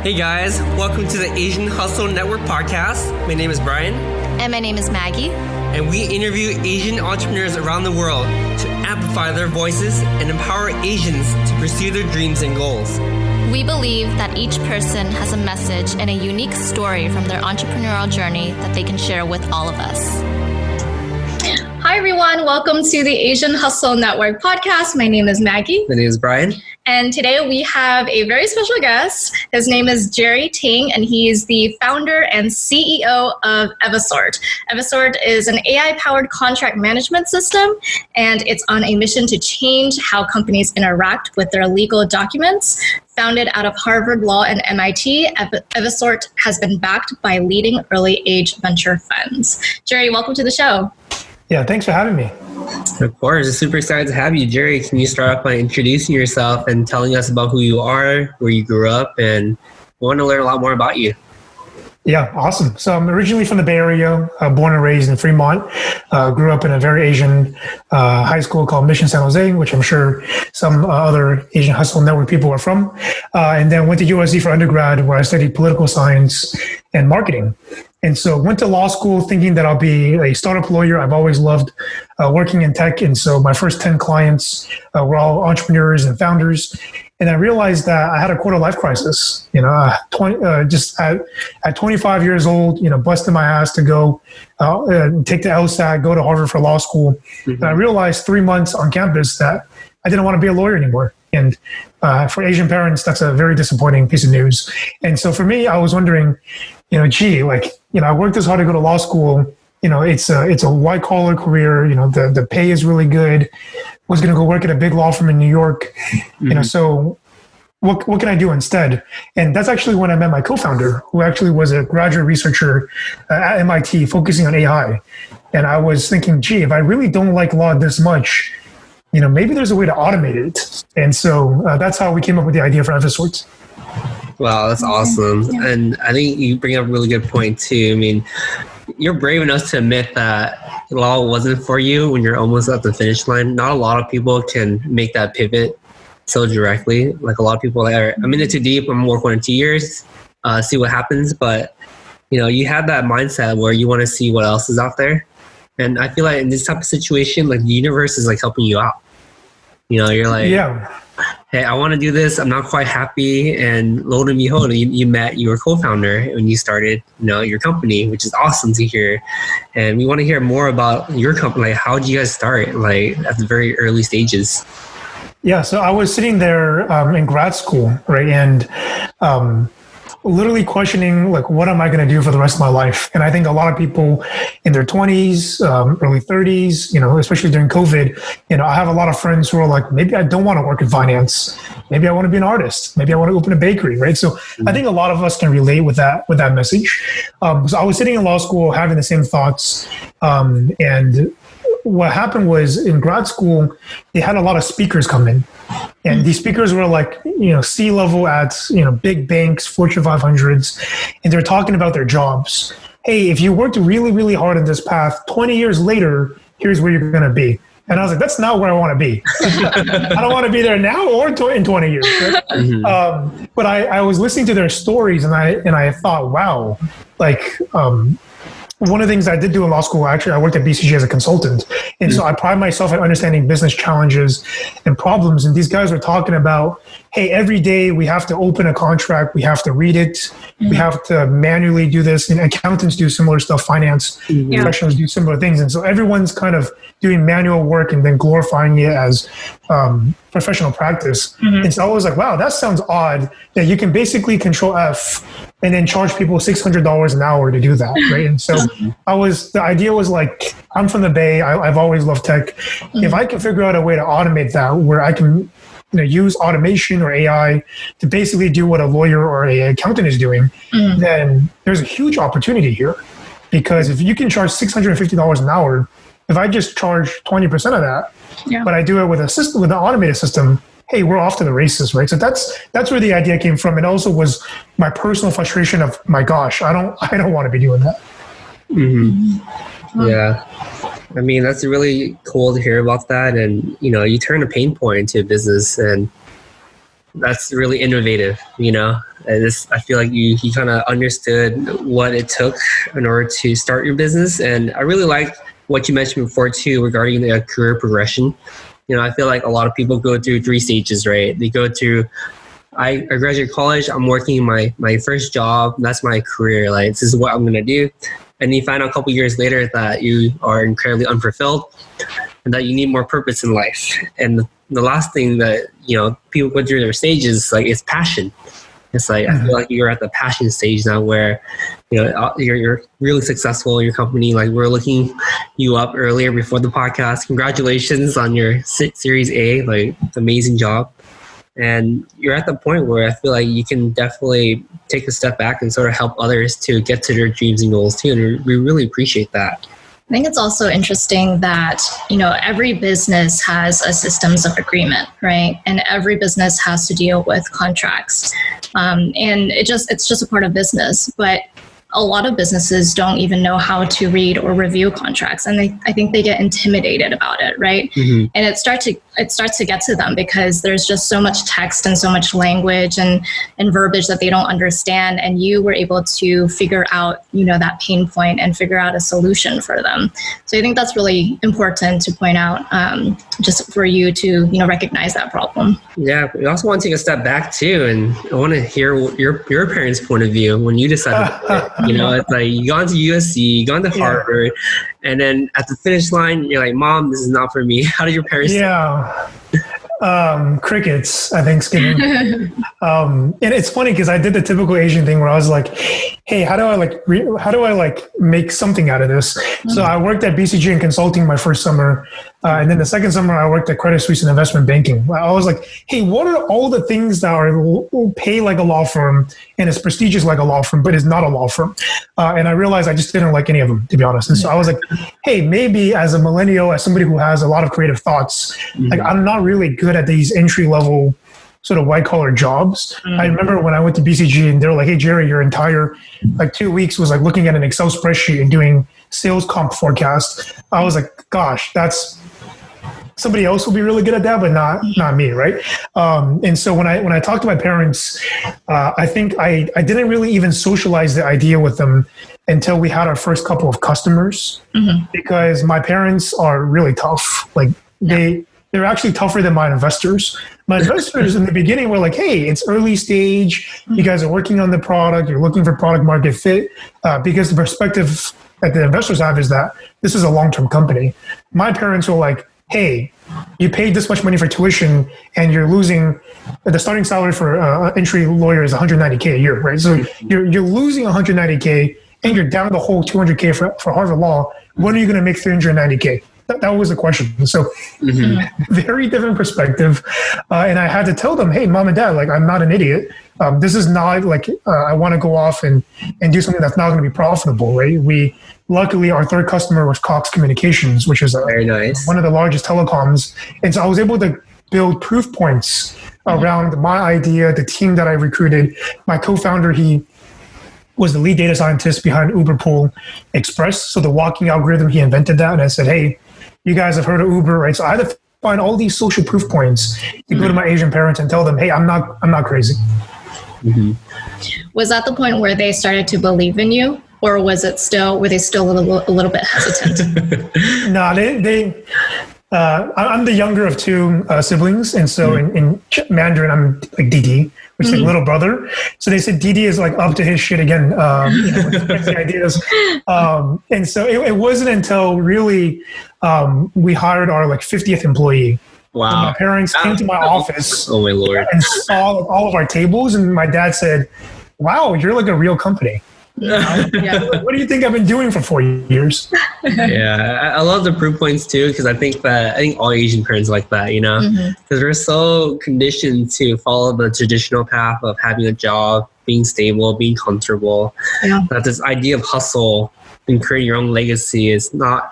Hey guys, welcome to the Asian Hustle Network podcast. My name is Brian. And my name is Maggie. And we interview Asian entrepreneurs around the world to amplify their voices and empower Asians to pursue their dreams and goals. We believe that each person has a message and a unique story from their entrepreneurial journey that they can share with all of us. Hi, everyone. Welcome to the Asian Hustle Network podcast. My name is Maggie. My name is Brian. And today we have a very special guest. His name is Jerry Ting, and he is the founder and CEO of Evisort. Evisort is an AI-powered contract management system, and it's on a mission to change how companies interact with their legal documents. Founded out of Harvard Law and MIT, Evisort has been backed by leading early-age venture funds. Jerry, welcome to the show. Yeah, thanks for having me. Of course, I'm super excited to have you. Jerry, can you start off by introducing yourself and telling us about who you are, where you grew up, and we want to learn a lot more about you. Yeah, awesome. So I'm originally from the Bay Area, born and raised in Fremont. Grew up in a very Asian high school called Mission San Jose, which I'm sure some other Asian Hustle Network people are from. And then went to USC for undergrad, where I studied political science and marketing. And so went to law school thinking that I'll be a startup lawyer. I've always loved working in tech. And so my first 10 clients were all entrepreneurs and founders. And I realized that I had a quarter life crisis, just at 25 years old, busting my ass to go take the LSAT, go to Harvard for law school. Mm-hmm. And I realized 3 months on campus that I didn't want to be a lawyer anymore. And for Asian parents, that's a very disappointing piece of news. And so for me, I was wondering, I worked this hard to go to law school. It's a white collar career. The pay is really good. Was going to go work at a big law firm in New York. Mm-hmm. So what can I do instead? And that's actually when I met my co-founder, who actually was a graduate researcher at MIT focusing on AI. And I was thinking, if I really don't like law this much, maybe there's a way to automate it. And so that's how we came up with the idea for Evisort. Wow, that's awesome. Yeah. And I think you bring up a really good point too. I mean, you're brave enough to admit that law wasn't for you when you're almost at the finish line. Not a lot of people can make that pivot so directly. Like a lot of people I'm in it too deep, I'm working on 2 years, see what happens. But, you have that mindset where you want to see what else is out there. And I feel like in this type of situation, like the universe is like helping you out. You're like, hey, I want to do this. I'm not quite happy. And lo and behold, you met your co-founder when you started, your company, which is awesome to hear. And we want to hear more about your company. Like, how did you guys start, like at the very early stages? Yeah, so I was sitting there in grad school, right? And literally questioning, like, what am I going to do for the rest of my life? And I think a lot of people in their 20s, early 30s, especially during COVID, I have a lot of friends who are like, maybe I don't want to work in finance. Maybe I want to be an artist. Maybe I want to open a bakery, right? So I think a lot of us can relate with that message. So I was sitting in law school having the same thoughts. And what happened was in grad school, they had a lot of speakers come in. And these speakers were like, C-level at, big banks, Fortune 500s, and they're talking about their jobs. Hey, if you worked really, really hard in this path, 20 years later, here's where you're going to be. And I was like, that's not where I want to be. I don't want to be there now or in 20 years. Right? Mm-hmm. But I was listening to their stories and I thought, wow, one of the things I did do in law school, actually, I worked at BCG as a consultant. And so I pride myself at understanding business challenges and problems. And these guys were talking about, hey, every day we have to open a contract, we have to read it, we have to manually do this. And accountants do similar stuff, finance professionals do similar things. And so everyone's kind of doing manual work and then glorifying it as professional practice. Mm-hmm. And so I was like, wow, that sounds odd that you can basically control F and then charge people $600 an hour to do that, right? And so the idea was like, I'm from the Bay, I've always loved tech. If I can figure out a way to automate that where I can use automation or AI to basically do what a lawyer or an accountant is doing, then there's a huge opportunity here. Because if you can charge $650 an hour, if I just charge 20% of that, but I do it with a system, with an automated system, hey, we're off to the races, right? So that's where the idea came from. It also was my personal frustration of, my gosh, I don't want to be doing that. Mm-hmm. Yeah. I mean, that's really cool to hear about that. And, you turn a pain point into a business. And that's really innovative, you know. I feel like you kind of understood what it took in order to start your business. And I really liked what you mentioned before too regarding the career progression. You know, I feel like a lot of people go through 3 stages, right? They go through, I graduated college, I'm working my first job, that's my career, like this is what I'm gonna do. And you find out a couple years later that you are incredibly unfulfilled and that you need more purpose in life. And the last thing that, you know, people go through their stages, like, it's passion. It's like, I feel like you're at the passion stage now where, you know, you're really successful in your company. Like, we're looking you up earlier before the podcast. Congratulations on your Series A, like, amazing job. And you're at the point where I feel like you can definitely take a step back and sort of help others to get to their dreams and goals too. And we really appreciate that. I think it's also interesting that, you know, every business has a systems of agreement, right? And every business has to deal with contracts. And it's just a part of business. But a lot of businesses don't even know how to read or review contracts. And I think they get intimidated about it, right? Mm-hmm. And it starts to get to them because there's just so much text and so much language and verbiage that they don't understand. And you were able to figure out, you know, that pain point and figure out a solution for them. So I think that's really important to point out, just for you to, you know, recognize that problem. Yeah, we also want to take a step back too, and I want to hear your parents' point of view when you decided. You know, it's like you gone to USC, you gone to Harvard, and then at the finish line, you're like, "Mom, this is not for me." How did your parents? Yeah, crickets. I think skipping. And it's funny because I did the typical Asian thing where I was like, "Hey, how do I make something out of this?" Mm-hmm. So I worked at BCG in consulting my first summer, and then the second summer I worked at Credit Suisse in investment banking. I was like, "Hey, what are all the things that pay like a law firm and is prestigious like a law firm, but is not a law firm?" And I realized I just didn't like any of them, to be honest. And so I was like, "Hey, maybe as a millennial, as somebody who has a lot of creative thoughts, like I'm not really good at these entry level sort of white collar jobs." Mm-hmm. I remember when I went to BCG and they were like, "Hey, Jerry, your entire 2 weeks was like looking at an Excel spreadsheet and doing sales comp forecast." I was like, "Gosh, that's somebody else will be really good at that, but not me, right?" And so when I talked to my parents, I think I didn't really even socialize the idea with them until we had our first couple of customers, because my parents are really tough. Like they're actually tougher than my investors. My investors in the beginning were like, "Hey, it's early stage. You guys are working on the product. You're looking for product market fit," because the perspective that the investors have is that this is a long-term company. My parents were like, "Hey, you paid this much money for tuition and you're losing the starting salary for an entry lawyer is $190K a year, right? So you're losing $190K and you're down the whole $200K for Harvard Law. When are you going to make $390K?" That was the question. So very different perspective. And I had to tell them, "Hey, Mom and Dad, like, I'm not an idiot. This is not like I want to go off and do something that's not going to be profitable, right?" Luckily, our third customer was Cox Communications, which is very nice, one of the largest telecoms. And so I was able to build proof points around my idea, the team that I recruited. My co-founder, he was the lead data scientist behind Uber Pool Express. So the walking algorithm, he invented that. And I said, "Hey, you guys have heard of Uber, right?" So I had to find all these social proof points to go to my Asian parents and tell them, "Hey, I'm not crazy." Mm-hmm. Was that the point where they started to believe in you? Or were they still a little bit hesitant? No, I'm the younger of 2 siblings. And so in Mandarin, I'm like Didi, which is like little brother. So they said Didi is like up to his shit again, with crazy ideas. And so it wasn't until really we hired our 50th employee. Wow. And my parents came to my office oh my Lord. And saw all of our tables. And my dad said, "Wow, you're like a real company." What do you think I've been doing for 4 years? Yeah, I love the proof points too, because I think all Asian parents like that, you know, because we're so conditioned to follow the traditional path of having a job, being stable, being comfortable. Yeah. That this idea of hustle and creating your own legacy it's not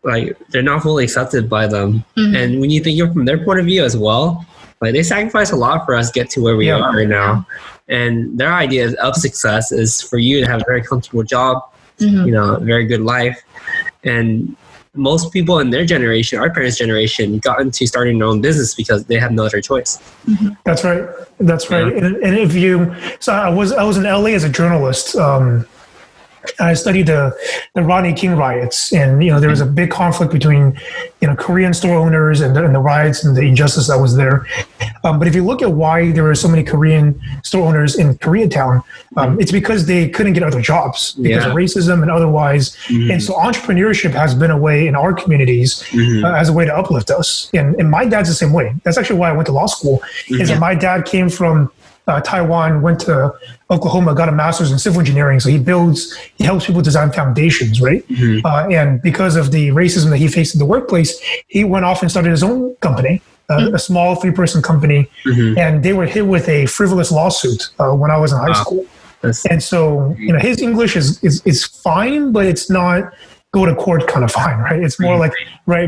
like they're not fully accepted by them. And when you think from their point of view as well, like they sacrifice a lot for us to get to where we are right now. And their idea of success is for you to have a very comfortable job, you know, a very good life. And most people in their generation, our parents' generation, got into starting their own business because they have no other choice. That's right. That's right. Yeah. And if you, so I was in LA as a journalist. I studied the Rodney King riots, and there was a big conflict between Korean store owners and the riots and the injustice that was there. But if you look at why there were so many Korean store owners in Koreatown, it's because they couldn't get other jobs because of racism and otherwise. And so entrepreneurship has been a way in our communities as a way to uplift us. And my dad's the same way. That's actually why I went to law school. Is that my dad came from Taiwan, went to Oklahoma, got a master's in civil engineering. So he helps people design foundations, right? And because of the racism that he faced in the workplace, he went off and started his own company, a small 3-person company. And they were hit with a frivolous lawsuit when I was in high school. And so, his English is fine, but it's not go to court kind of fine, right? It's more like,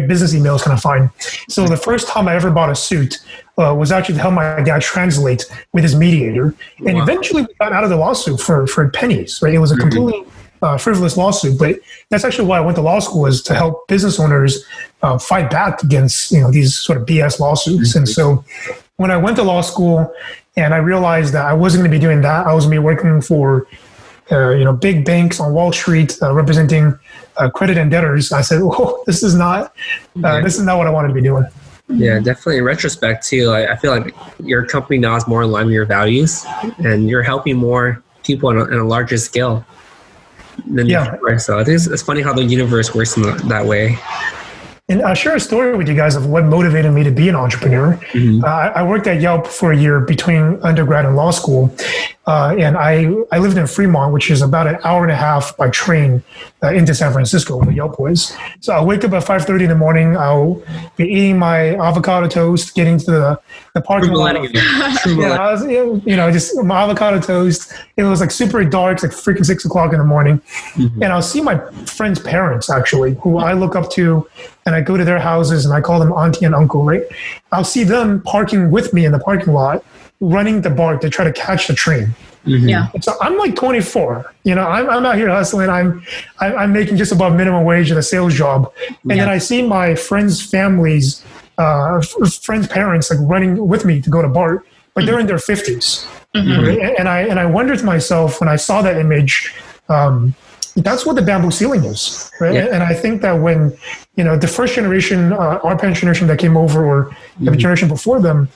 business emails kind of fine. So the first time I ever bought a suit was actually to help my dad translate with his mediator. And eventually we got out of the lawsuit for pennies, right? It was a completely frivolous lawsuit, but that's actually why I went to law school, is to help business owners fight back against, these sort of BS lawsuits. And so when I went to law school and I realized that I wasn't going to be doing that, I was going to be working for big banks on Wall Street, representing credit and debtors. I said, this is not what I wanted to be doing. Yeah, definitely. In retrospect too, I feel like your company now is more in line with your values, and you're helping more people on a larger scale than before. So I think it's funny how the universe works in that way. And I'll share a story with you guys of what motivated me to be an entrepreneur. I worked at Yelp for a year between undergrad and law school. And I lived in Fremont, which is about an hour and a half by train into San Francisco, where Yelp was. So I'll wake up at 5:30 in the morning. I'll be eating my avocado toast, getting to the parking lot. Just my avocado toast. It was like super dark, it's like freaking 6 o'clock in the morning. And I'll see my friends' parents, actually, who I look up to, and I go to their houses and I call them auntie and uncle, right? I'll see them parking with me in the parking lot, running the BART to try to catch the train. So I'm like 24. I'm out here hustling. I'm making just above minimum wage at a sales job, and then I see my friends' families, friends' parents, like running with me to go to BART, but they're in their 50s. And I wondered to myself when I saw that image. That's what the bamboo ceiling is, right? And I think that when, the first generation, our parents' generation that came over, or the generation before them,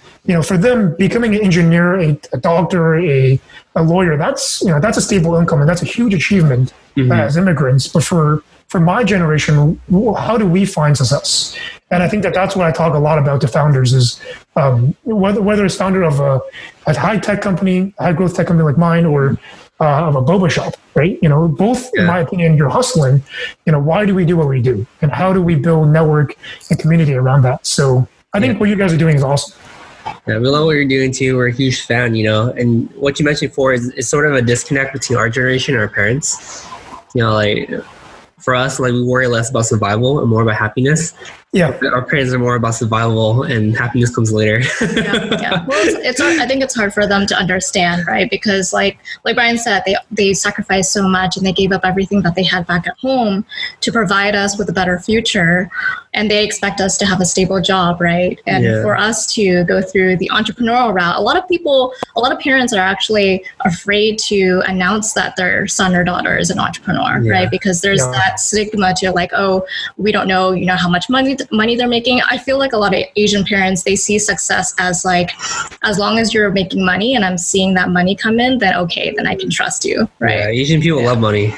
for them, becoming an engineer, a doctor, a lawyer, that's a stable income, and that's a huge achievement as immigrants. But for my generation, how do we find success? And I think that's what I talk a lot about to founders is whether it's founder of a high-tech company, high-growth tech company like mine, or of a boba shop, right? Both, in my opinion, you're hustling. Why do we do what we do? And how do we build network and community around that? So I think what you guys are doing is awesome. Yeah, we love what you're doing too. We're a huge fan, and what you mentioned before is sort of a disconnect between our generation and our parents. Like for us, like we worry less about survival and more about happiness. Our parents are more about survival, and happiness comes later. Well, it's hard. I think it's hard for them to understand, right? Because like Brian said, they sacrificed so much, and they gave up everything that they had back at home to provide us with a better future, and they expect us to have a stable job, right? And for us to go through the entrepreneurial route, a lot of parents are actually afraid to announce that their son or daughter is an entrepreneur, right? Because there's that stigma to like, oh, we don't know, how much money they're making. I feel like a lot of Asian parents, they see success as like, as long as you're making money and I'm seeing that money come in, then okay, then I can trust you, right? Yeah, Asian people love money.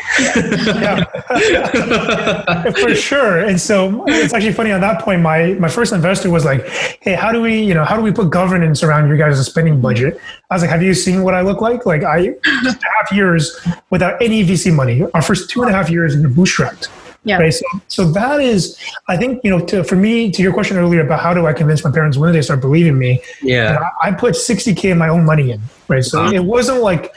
For sure. And so it's actually funny on that point, my first investor was like, hey, how do we put governance around your guys' spending budget? I was like, have you seen what I look like? Like 2.5 years without any VC money. Our first 2.5 years we were bootstrapped. Right. So that is, I think, for me, to your question earlier about how do I convince my parents, when do they start believing me? I put $60K of my own money in. Right. So it wasn't like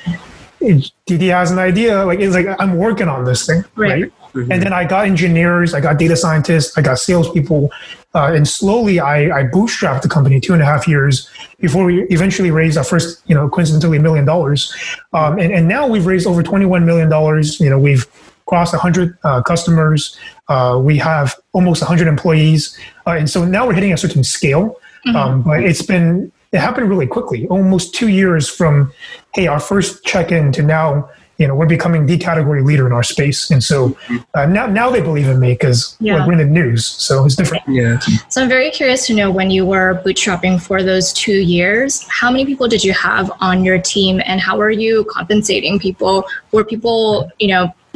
Didi has an idea. Like, it's like, I'm working on this thing. Right. And then I got engineers, I got data scientists, I got salespeople, and slowly I bootstrapped the company 2.5 years before we eventually raised our first, coincidentally $1 million. And now we've raised over $21 million. We've crossed 100 customers. We have almost 100 employees. And so now we're hitting a certain scale. But it happened really quickly, almost 2 years from, hey, our first check-in to now, we're becoming the category leader in our space. And so now they believe in me because we're in the news. So it's different. Yeah. So I'm very curious to know, when you were bootstrapping for those 2 years, how many people did you have on your team, and how were you compensating people? Were people,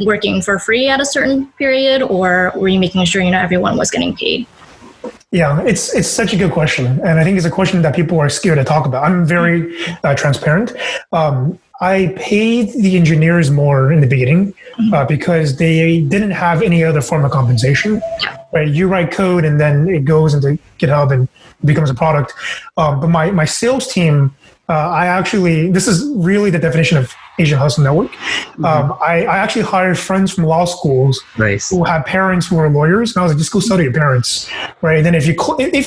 working for free at a certain period, or were you making sure, everyone was getting paid? Yeah, it's such a good question. And I think it's a question that people are scared to talk about. I'm very transparent. I paid the engineers more in the beginning because they didn't have any other form of compensation. Right? You write code and then it goes into GitHub and becomes a product. But my sales team, this is really the definition of Asian Hustle Network. I actually hired friends from law schools who had parents who were lawyers. And I was like, just go study your parents, right? And then if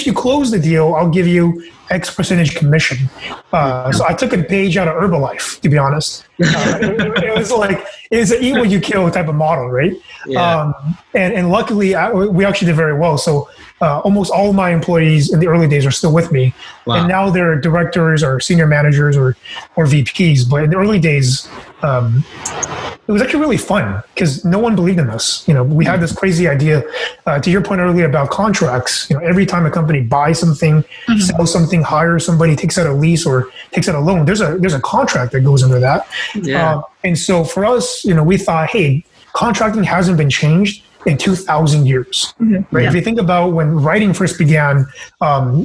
you close the deal, I'll give you X percentage commission. So I took a page out of Herbalife, to be honest. It was like, it's an eat what you kill type of model, right? Yeah. And luckily, we actually did very well. So almost all of my employees in the early days are still with me. Wow. And now they're directors or senior managers or VPs. But in the early days, it was actually really fun because no one believed in us. We had this crazy idea, to your point earlier about contracts. Every time a company buys something, sells something, hires somebody, takes out a lease or takes out a loan, there's a contract that goes under that. Yeah. And so for us, we thought, hey, contracting hasn't been changed in 2,000 years, right? Yeah. If you think about when writing first began,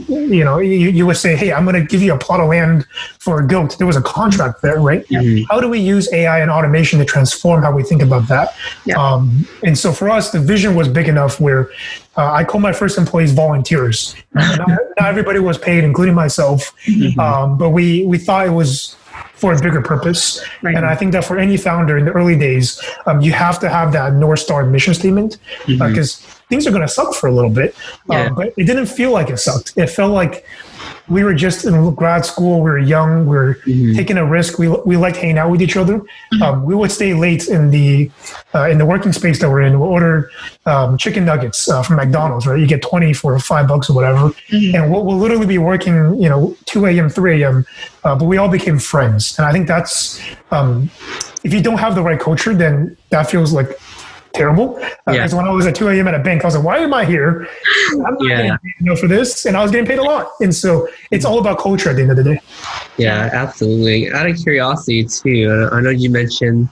you would say, hey, I'm going to give you a plot of land for a goat. There was a contract there, right? How do we use AI and automation to transform how we think about that? Yeah. And so for us, the vision was big enough where I call my first employees volunteers. Not everybody was paid, including myself, but we thought it was for a bigger purpose. Right. And I think that for any founder in the early days, you have to have that North Star mission statement because things are going to suck for a little bit. But it didn't feel like it sucked. It felt like we were just in grad school. We were young. We were taking a risk. We liked hanging out with each other. We would stay late in the working space that we're in. We'll order chicken nuggets from McDonald's, right? You get 20 for $5 or whatever. And we'll literally be working, 2 a.m., 3 a.m., but we all became friends. And I think that's, if you don't have the right culture, then that feels like terrible. Because when I was at 2 a.m. at a bank, I was like, why am I here? I'm not getting paid, for this. And I was getting paid a lot. And so it's all about culture at the end of the day. Yeah, absolutely. Out of curiosity too, I know you mentioned,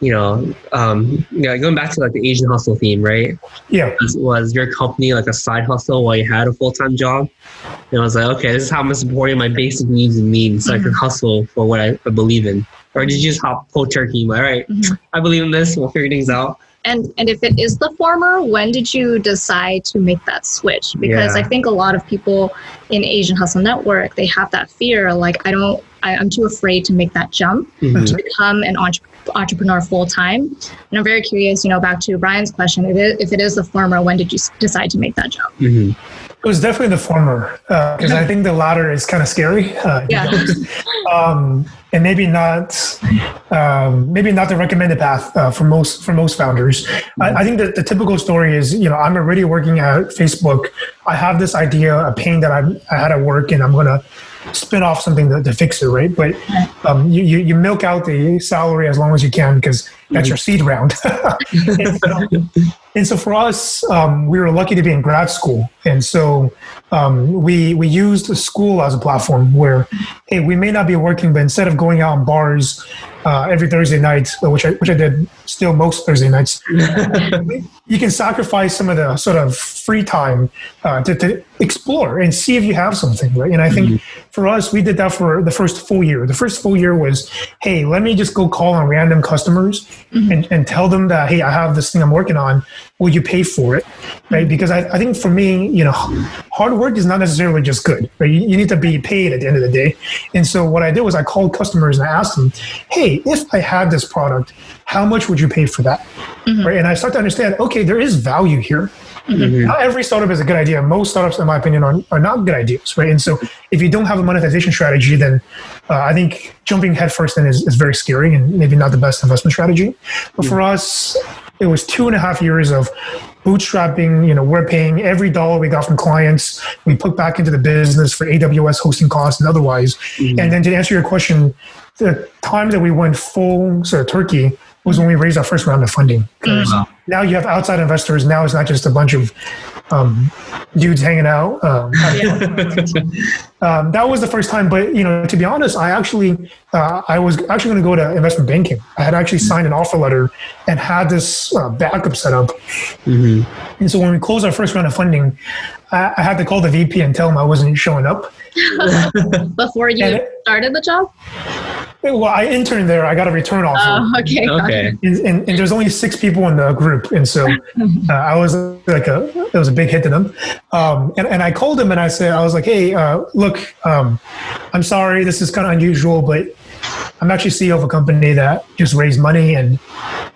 going back to like the Asian hustle theme, right? Yeah. Was your company like a side hustle while you had a full-time job? And I was like, okay, this is how I'm supporting my basic needs and means so I can hustle for what I believe in. Or did you just hop cold turkey? All right, I believe in this. We'll figure things out. And if it is the former, when did you decide to make that switch? Because I think a lot of people in Asian Hustle Network, they have that fear, like I'm too afraid to make that jump to become an entrepreneur full time. And I'm very curious, back to Brian's question, if it is the former, when did you decide to make that jump? It was definitely the former, because I think the latter is kind of scary. And maybe not the recommended path for most founders. I think that the typical story is, I'm already working at Facebook. I have this idea, a pain that I had at work, and I'm going to spin off something to fix it, right? But you milk out the salary as long as you can because that's your seed round. And so for us, we were lucky to be in grad school. And so we used the school as a platform where, hey, we may not be working, but instead of going out in bars every Thursday night, which I did still most Thursday nights, you can sacrifice some of the sort of free time to explore and see if you have something, right? And I think for us, we did that for the first full year. The first full year was, hey, let me just go call on random customers and tell them that, hey, I have this thing I'm working on. Will you pay for it? Right? Because I think for me, hard work is not necessarily just good, right? You need to be paid at the end of the day. And so what I did was I called customers and I asked them, hey, if I had this product, how much would you pay for that? Right? And I start to understand, okay, there is value here. Not every startup is a good idea. Most startups, in my opinion, are not good ideas, right? And so if you don't have a monetization strategy, then I think jumping headfirst in is very scary and maybe not the best investment strategy. But for us, it was 2.5 years of bootstrapping. We're paying every dollar we got from clients. We put back into the business for AWS hosting costs and otherwise. And then to answer your question, the time that we went full sort of turkey was when we raised our first round of funding. Now you have outside investors. Now it's not just a bunch of dudes hanging out. That was the first time. But to be honest, I was actually going to go to investment banking. I had actually signed an offer letter and had this backup set up. And so when we closed our first round of funding, I had to call the VP and tell him I wasn't showing up. Before you started the job? Well, I interned there. I got a return offer. Oh, okay. And there's only 6 people in the group. And so I was it was a big hit to them. And I called him and I was like, hey, look, I'm sorry. This is kind of unusual, but I'm actually CEO of a company that just raised money and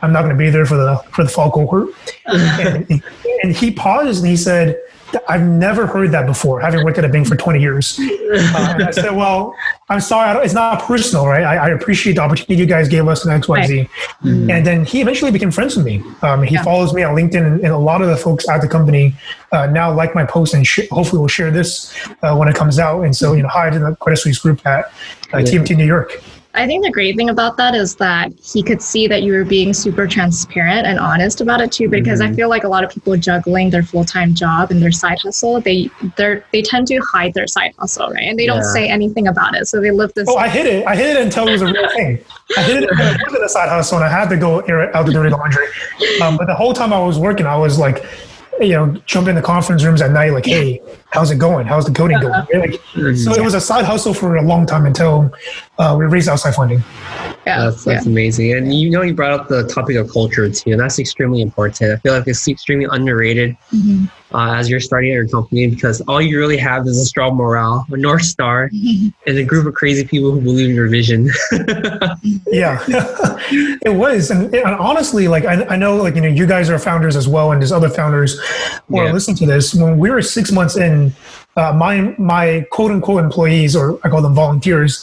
I'm not going to be there for the fall cohort. And he paused and he said, I've never heard that before, having worked at a bank for 20 years. And I said, well, I'm sorry. It's not personal, right? I appreciate the opportunity you guys gave us in XYZ. And then he eventually became friends with me. He follows me on LinkedIn, and a lot of the folks at the company now like my post and hopefully will share this when it comes out. And so, hi to the Credit Suisse group at TMT New York. I think the great thing about that is that he could see that you were being super transparent and honest about it too, because I feel like a lot of people juggling their full-time job and their side hustle, they tend to hide their side hustle, right? And they don't say anything about it. So they live this. I hid it until it was a real thing. I hid it until it wasn't a side hustle and I had to go air out the dirty laundry. But the whole time I was working, I was like, jump in the conference rooms at night, like, hey, how's it going? How's the coding going? So it was a side hustle for a long time until we raised outside funding. That's amazing. And you brought up the topic of culture too, and that's extremely important. I feel like it's extremely underrated as you're starting your company, because all you really have is a strong morale, a North Star, and a group of crazy people who believe in your vision. It was. And honestly, like I know, like, you guys are founders as well, and there's other founders who are listening to this. When we were 6 months in, my quote unquote employees, or I call them volunteers,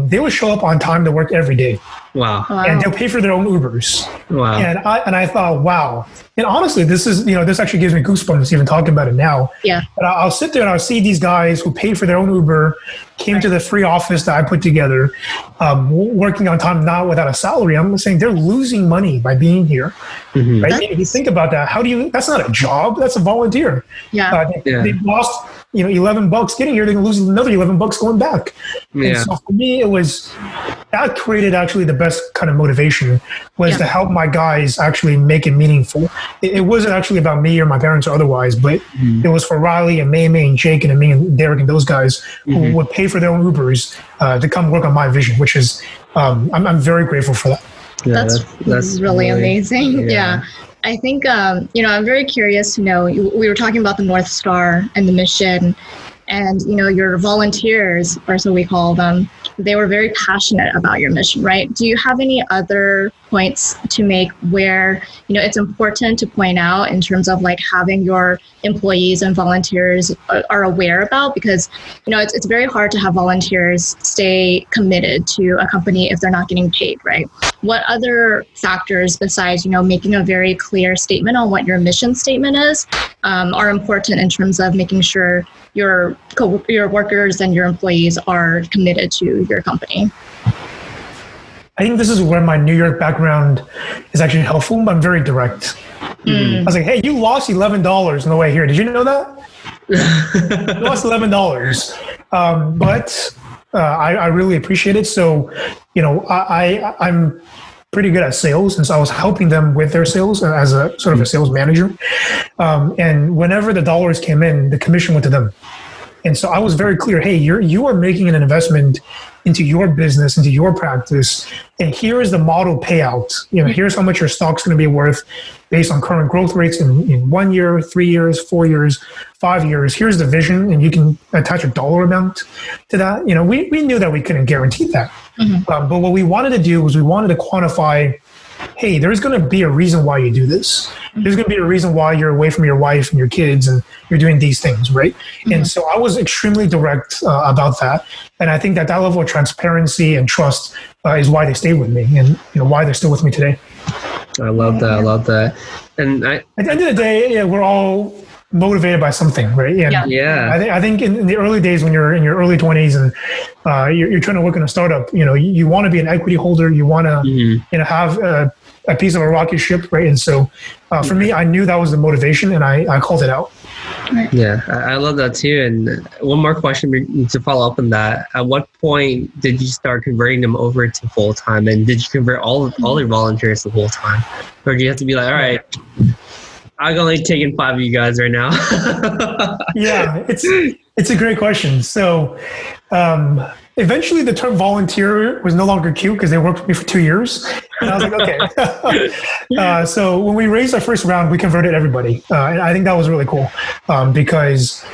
they would show up on time to work every day. Wow. And they'll pay for their own Ubers. Wow. And I thought, wow. And honestly, this is, this actually gives me goosebumps even talking about it now. Yeah. But I'll sit there and I'll see these guys who pay for their own Uber, came to the free office that I put together, working on time, not without a salary. I'm saying they're losing money by being here. Right? If you think about that, that's not a job, that's a volunteer. They lost, $11 getting here, they're going to lose another $11 going back. And so for me, that created actually the best kind of motivation, was to help my guys actually make it meaningful. It wasn't actually about me or my parents or otherwise, but it was for Riley and May and Jake and me and Derek and those guys who would pay for their own Ubers to come work on my vision, which is, I'm very grateful for that. That's really amazing. I think, I'm very curious to know, we were talking about the North Star and the mission, and, your volunteers, or so we call them, they were very passionate about your mission, right? Do you have any other points to make where, it's important to point out in terms of like having your employees and volunteers are aware about? Because, it's very hard to have volunteers stay committed to a company if they're not getting paid, right? What other factors besides, making a very clear statement on what your mission statement is, are important in terms of making sure your workers and your employees are committed to your company? I think this is where my New York background is actually helpful, but I'm very direct. I was like, hey, you lost $11 on the way here. Did you know that? You lost $11. But I really appreciate it. So, I'm pretty good at sales, and so I was helping them with their sales as a sort of a sales manager. And whenever the dollars came in, the commission went to them. And so I was very clear, hey, you are making an investment into your business, into your practice, and here is the model payout. Here's how much your stock's going to be worth based on current growth rates in 1 year, 3 years, 4 years, 5 years. Here's the vision, and you can attach a dollar amount to that. We knew that we couldn't guarantee that. But what we wanted to do was we wanted to quantify, hey, there's going to be a reason why you do this. There's going to be a reason why you're away from your wife and your kids and you're doing these things, right? And so I was extremely direct about that. And I think that level of transparency and trust is why they stayed with me and why they're still with me today. I love that. I love that. And at the end of the day, we're all motivated by something, right? And I think in the early days when you're in your early 20s and you're trying to work in a startup, you want to be an equity holder. You want to have a piece of a rocket ship, right? And so for me, I knew that was the motivation, and I called it out. Yeah, I love that too. And one more question to follow up on that. At what point did you start converting them over to full-time? And did you convert all your volunteers to full-time? Or do you have to be like, all right, I'm only taking 5 of you guys right now? Yeah, it's a great question. So eventually the term volunteer was no longer cute because they worked with me for 2 years. And I was like, okay. So when we raised our first round, we converted everybody. And I think that was really cool because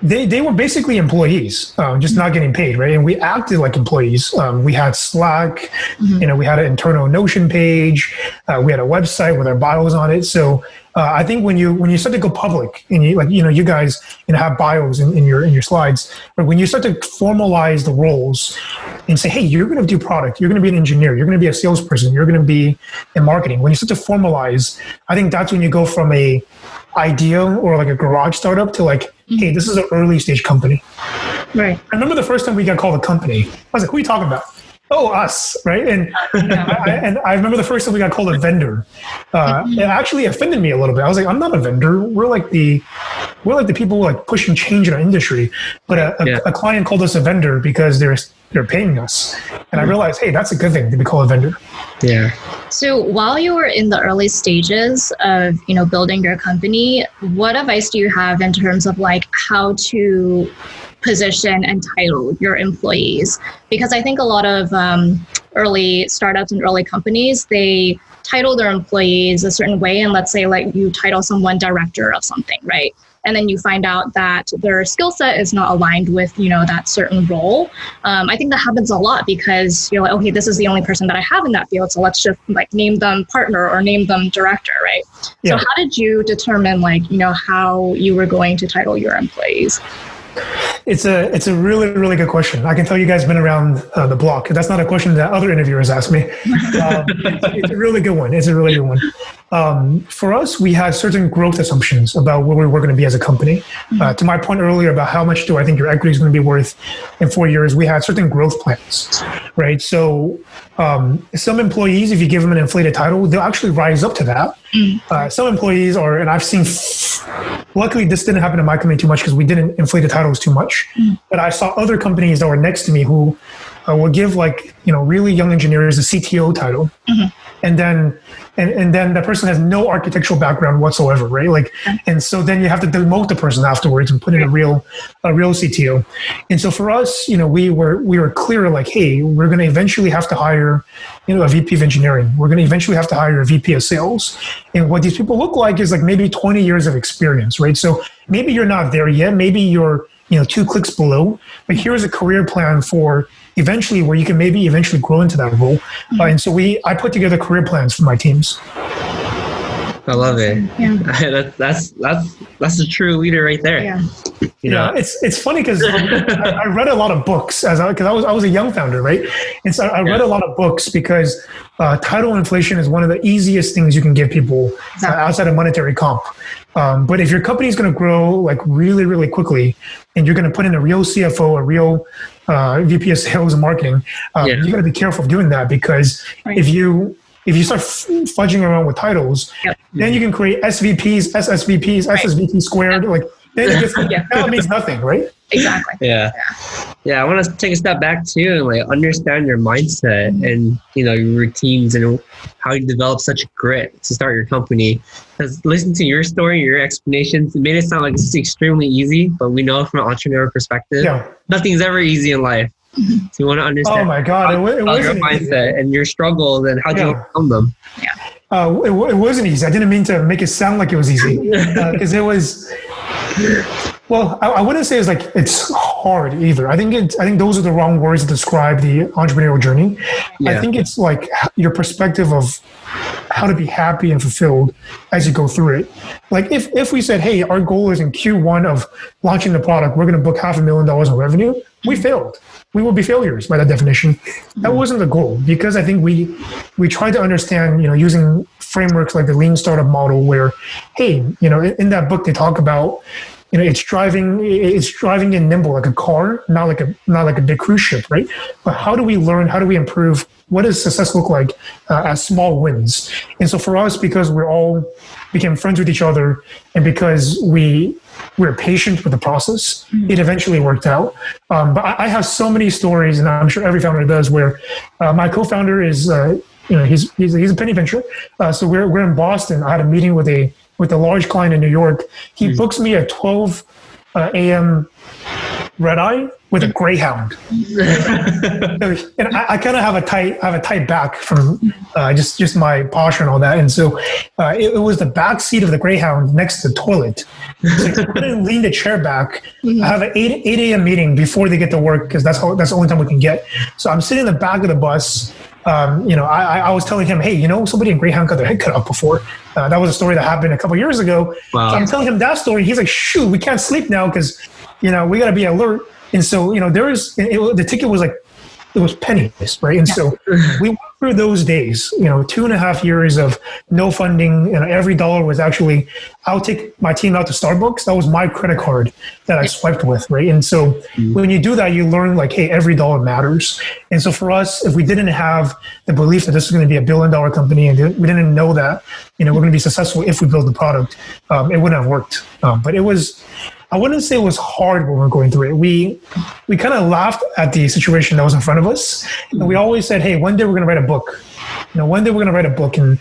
they were basically employees, just not getting paid, right? And we acted like employees. We had Slack, we had an internal Notion page, we had a website with our bios on it. So I think when you start to go public and you guys have bios in your slides, but when you start to formalize the roles and say, hey, you're going to do product, you're going to be an engineer, you're going to be a salesperson, you're going to be in marketing. When you start to formalize, I think that's when you go from a idea or like a garage startup to like, hey, this is an early stage company. Right. I remember the first time we got called a company. I was like, who are you talking about? Oh, us, right? And I remember the first time we got called a vendor. It actually offended me a little bit. I was like, I'm not a vendor. We're like the people like pushing change in our industry. But a client called us a vendor because they're paying us. And I realized, hey, that's a good thing to be called a vendor. Yeah. So while you were in the early stages of, building your company, what advice do you have in terms of like how to position and title your employees? Because I think a lot of early startups and early companies, they title their employees a certain way. And let's say like you title someone director of something, right? And then you find out that their skill set is not aligned with, that certain role. I think that happens a lot because you're like, okay, this is the only person that I have in that field. So let's just like name them partner or name them director, right? Yeah. So how did you determine how you were going to title your employees? It's a really, really good question. I can tell you guys been around the block. That's not a question that other interviewers ask me. It's a really good one. It's a really good one. For us, we had certain growth assumptions about where we were going to be as a company. To my point earlier about how much do I think your equity is going to be worth in 4 years, we had certain growth plans, right? So some employees, if you give them an inflated title, they'll actually rise up to that. Some employees are, and I've seen, luckily this didn't happen in my company too much because we didn't inflate the titles too much, but I saw other companies that were next to me who will give really young engineers a CTO title. And then that person has no architectural background whatsoever, right? And so then you have to demote the person afterwards and put in a real CTO. And so for us, we were clear, like, hey, we're going to eventually have to hire, a VP of engineering. We're going to eventually have to hire a VP of sales. And what these people look like is like maybe 20 years of experience, right? So maybe you're not there yet. Maybe you're 2 clicks below, but here's a career plan for eventually where you can maybe eventually grow into that role. And so I put together career plans for my teams. I love it. Yeah. That's a true leader right there. Yeah. It's funny because I read a lot of books because I was a young founder, right? And so I read a lot of books because title inflation is one of the easiest things you can give people outside of monetary comp. But if your company is going to grow like really, really quickly, and you're going to put in a real CFO, a real VP of sales and marketing, you got to be careful of doing that because if you start fudging around with titles, then you can create SVPs, SSVPs, SSVP squared. Like then it means nothing, right? Exactly. Yeah. I want to take a step back too and like understand your mindset and your routines and how you develop such grit to start your company. Because listening to your story, your explanations, it made it sound like it's extremely easy, but we know from an entrepreneur perspective, nothing's ever easy in life. So you want to understand. Oh my God, it wasn't your mindset easy. And your struggles and how do you overcome them. It wasn't easy. I didn't mean to make it sound like it was easy because it was. Well, I wouldn't say it's hard either. I think those are the wrong words to describe the entrepreneurial journey. Yeah. I think it's like your perspective of how to be happy and fulfilled as you go through it. Like if we said, hey, our goal is in Q1 of launching the product, we're going to book $500,000 in revenue, we failed. We will be failures by that definition. That wasn't the goal, because I think we tried to understand, using frameworks like the lean startup model where, hey, in that book they talk about, it's driving in nimble like a car, not like a big cruise ship, right? But how do we learn? How do we improve? What does success look like as small wins? And so for us, because we all became friends with each other, and because we're patient with the process, it eventually worked out. But I have so many stories, and I'm sure every founder does, where my co-founder is, he's a penny venture. So we're in Boston. I had a meeting with a large client in New York. He books me at 12 a.m. red eye with a Greyhound. And I kind of have a tight back from just my posture and all that. And so it was the back seat of the Greyhound next to the toilet. So I couldn't lean the chair back. I have an 8 a.m. meeting before they get to work, because that's the only time we can get. So I'm sitting in the back of the bus. I was telling him, hey, somebody in Greyhound got their head cut off before. That was a story that happened a couple of years ago. Wow. So I'm telling him that story. He's like, shoot, we can't sleep now because, we got to be alert. And so, the ticket was like, it was pennies, right? And so we went through those days, 2.5 years of no funding, and every dollar was actually, I'll take my team out to Starbucks. That was my credit card that I swiped with, right? And so when you do that, you learn like, hey, every dollar matters. And so for us, if we didn't have the belief that this was going to be $1 billion company, and we didn't know that, we're going to be successful if we build the product, it wouldn't have worked. But it was, I wouldn't say it was hard when we were going through it. We kind of laughed at the situation that was in front of us. And we always said, hey, one day we're going to write a book. One day we're going to write a book. And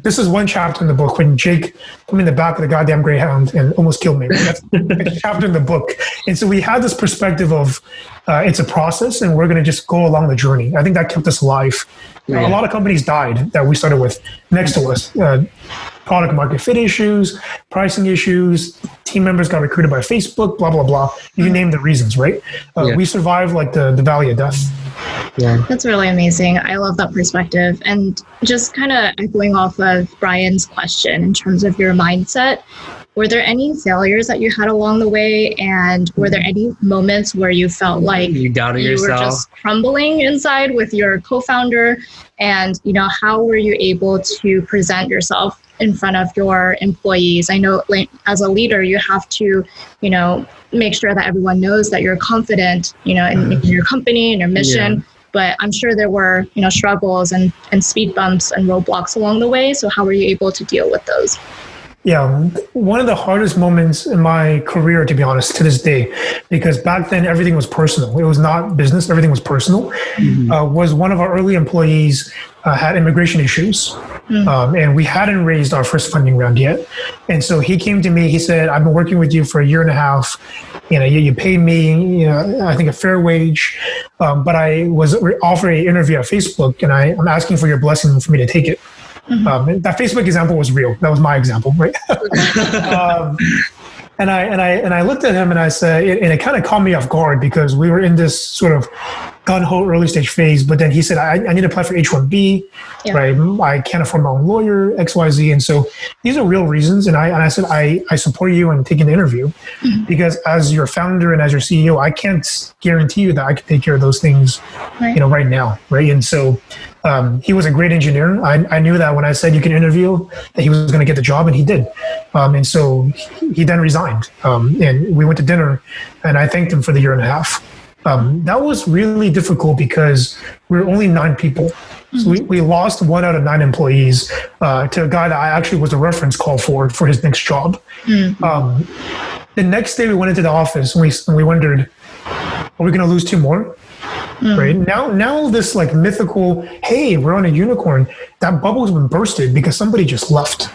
this is one chapter in the book when Jake put me in the back of the goddamn Greyhound and almost killed me. That's a chapter in the book. And so we had this perspective of it's a process, and we're going to just go along the journey. I think that kept us alive. A lot of companies died that we started with next to us. Product market fit issues, pricing issues, team members got recruited by Facebook, blah, blah, blah. You name the reasons, right? We survived like the valley of death. Yeah. That's really amazing. I love that perspective. And just kind of echoing off of Brian's question in terms of your mindset, were there any failures that you had along the way? And were there any moments where you felt like you doubted yourself, were just crumbling inside with your co-founder? And, how were you able to present yourself in front of your employees? I know as a leader, you have to, make sure that everyone knows that you're confident, in your company and your mission. Yeah. But I'm sure there were, struggles and speed bumps and roadblocks along the way. So how were you able to deal with those? Yeah, one of the hardest moments in my career, to be honest, to this day, because back then everything was personal. It was not business. Everything was personal. Was one of our early employees had immigration issues, and we hadn't raised our first funding round yet. And so he came to me. He said, "I've been working with you for 1.5 years. You pay me, I think a fair wage, but I was offered an interview at Facebook, and I'm asking for your blessing for me to take it." That Facebook example was real. That was my example, right? And I looked at him and I said, and it kind of caught me off guard because we were in this sort of gun-ho early stage phase. But then he said, I need to apply for H-1B, right? I can't afford my own lawyer, XYZ. And so these are real reasons. And I said, I support you in taking the interview because as your founder and as your CEO, I can't guarantee you that I can take care of those things, right now, right? And so he was a great engineer. I knew that when I said you can interview, that he was going to get the job, and he did. And so he then resigned. And we went to dinner, and I thanked him for the 1.5 years. That was really difficult because we were only 9 people. So we lost 1 out of 9 employees to a guy that I actually was a reference call for his next job. The next day we went into the office and we wondered, are we going to lose 2 more? Right now this like mythical, hey, we're on a unicorn, that bubble's been bursted because somebody just left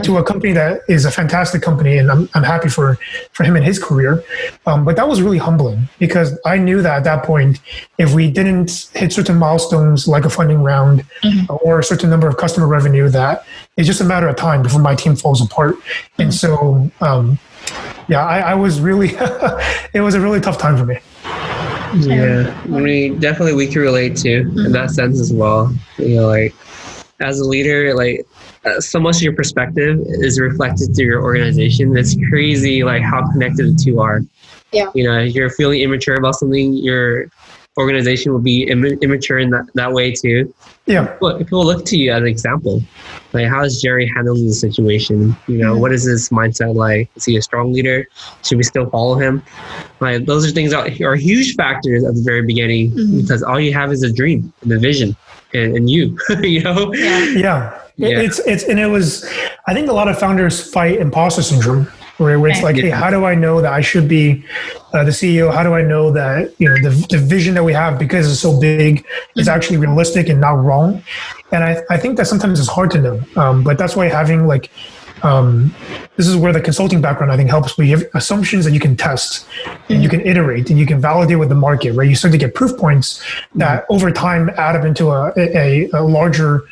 to a company that is a fantastic company, and I'm happy for him and his career. But that was really humbling because I knew that at that point, if we didn't hit certain milestones like a funding round or a certain number of customer revenue, that it's just a matter of time before my team falls apart. And so yeah, I was really, it was a really tough time for me. Yeah, I mean, definitely we can relate to in that sense as well. Like as a leader, like so much of your perspective is reflected through your organization. It's crazy, like how connected the two are. Yeah. If you're feeling immature about something, your organization will be immature in that way too. Yeah. People look to you as an example. Like, how is Jerry handling the situation? What is his mindset like? Is he a strong leader? Should we still follow him? Like, those are things that are huge factors at the very beginning because all you have is a dream and a vision and you, Yeah. It was, I think a lot of founders fight imposter syndrome. Where it's like, hey, how do I know that I should be the CEO? How do I know that the vision that we have, because it's so big, is actually realistic and not wrong? And I think that sometimes it's hard to know. But that's why having this is where the consulting background I think helps. We have assumptions that you can test and you can iterate and you can validate with the market, right? You start to get proof points that over time add up into a larger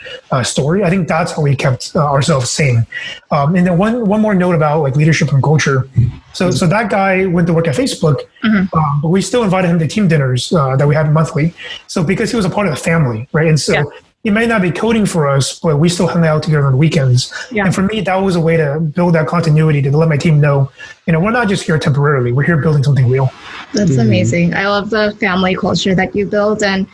story. I think that's how we kept ourselves sane. And then one more note about like leadership and culture. So that guy went to work at Facebook, but we still invited him to team dinners that we had monthly. So because he was a part of the family, right? And so he may not be coding for us, but we still hung out together on weekends. Yeah. And for me, that was a way to build that continuity, to let my team know, we're not just here temporarily. We're here building something real. That's amazing. I love the family culture that you build. And,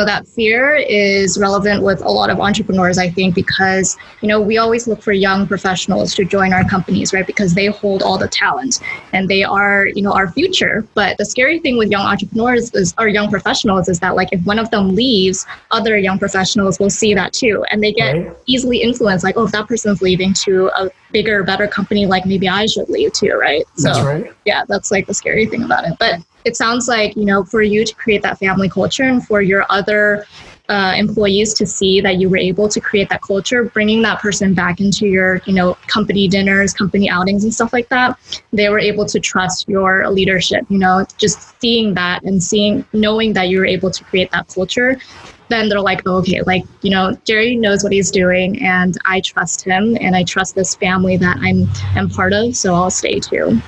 that fear is relevant with a lot of entrepreneurs, I think, because, we always look for young professionals to join our companies, right? Because they hold all the talent and they are, our future. But the scary thing with young entrepreneurs or young professionals is that, like, if one of them leaves, other young professionals will see that too. And they get easily influenced, like, oh, if that person's leaving to a bigger, better company, like maybe I should leave too, right? So, that's right. Yeah, that's like the scary thing about it. But it sounds like, for you to create that family culture and for your other employees to see that you were able to create that culture, bringing that person back into your, company dinners, company outings and stuff like that, they were able to trust your leadership, just seeing that and knowing that you were able to create that culture. Then they're like, oh, okay, like, Jerry knows what he's doing and I trust him and I trust this family that I'm part of. So I'll stay too.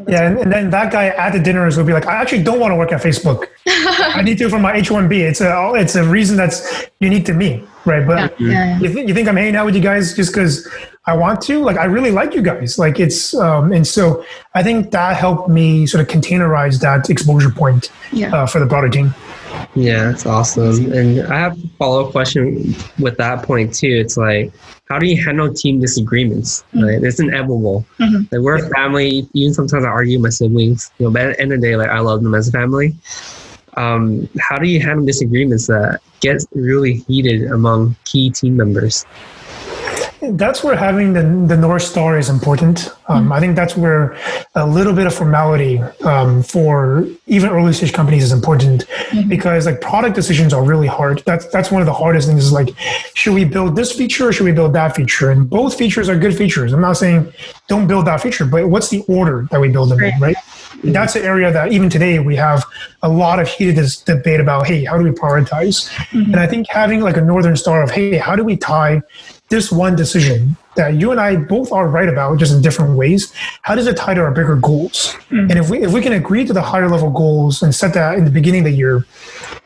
Yeah. And then that guy at the dinners will be like, I actually don't want to work at Facebook. I need to for my H-1B. It's a reason that's unique to me. Right. But you think I'm hanging out with you guys just because I want to? Like, I really like you guys. Like, it's, and so I think that helped me sort of containerize that exposure point for the broader team. Yeah, that's awesome. And I have a follow-up question with that point too. It's like, how do you handle team disagreements? Right? It's inevitable. Like, we're a family. Even sometimes I argue with my siblings. But at the end of the day, like, I love them as a family. How do you handle disagreements that get really heated among key team members? That's where having the North Star is important. I think that's where a little bit of formality for even early stage companies is important because like product decisions are really hard. That's one of the hardest things is like, should we build this feature or should we build that feature? And both features are good features. I'm not saying don't build that feature, but what's the order that we build them in, right? And that's the area that even today we have a lot of heated debate about, hey, how do we prioritize? And I think having like a Northern Star of, hey, how do we tie this one decision that you and I both are right about, just in different ways, how does it tie to our bigger goals? And if we can agree to the higher level goals and set that in the beginning of the year,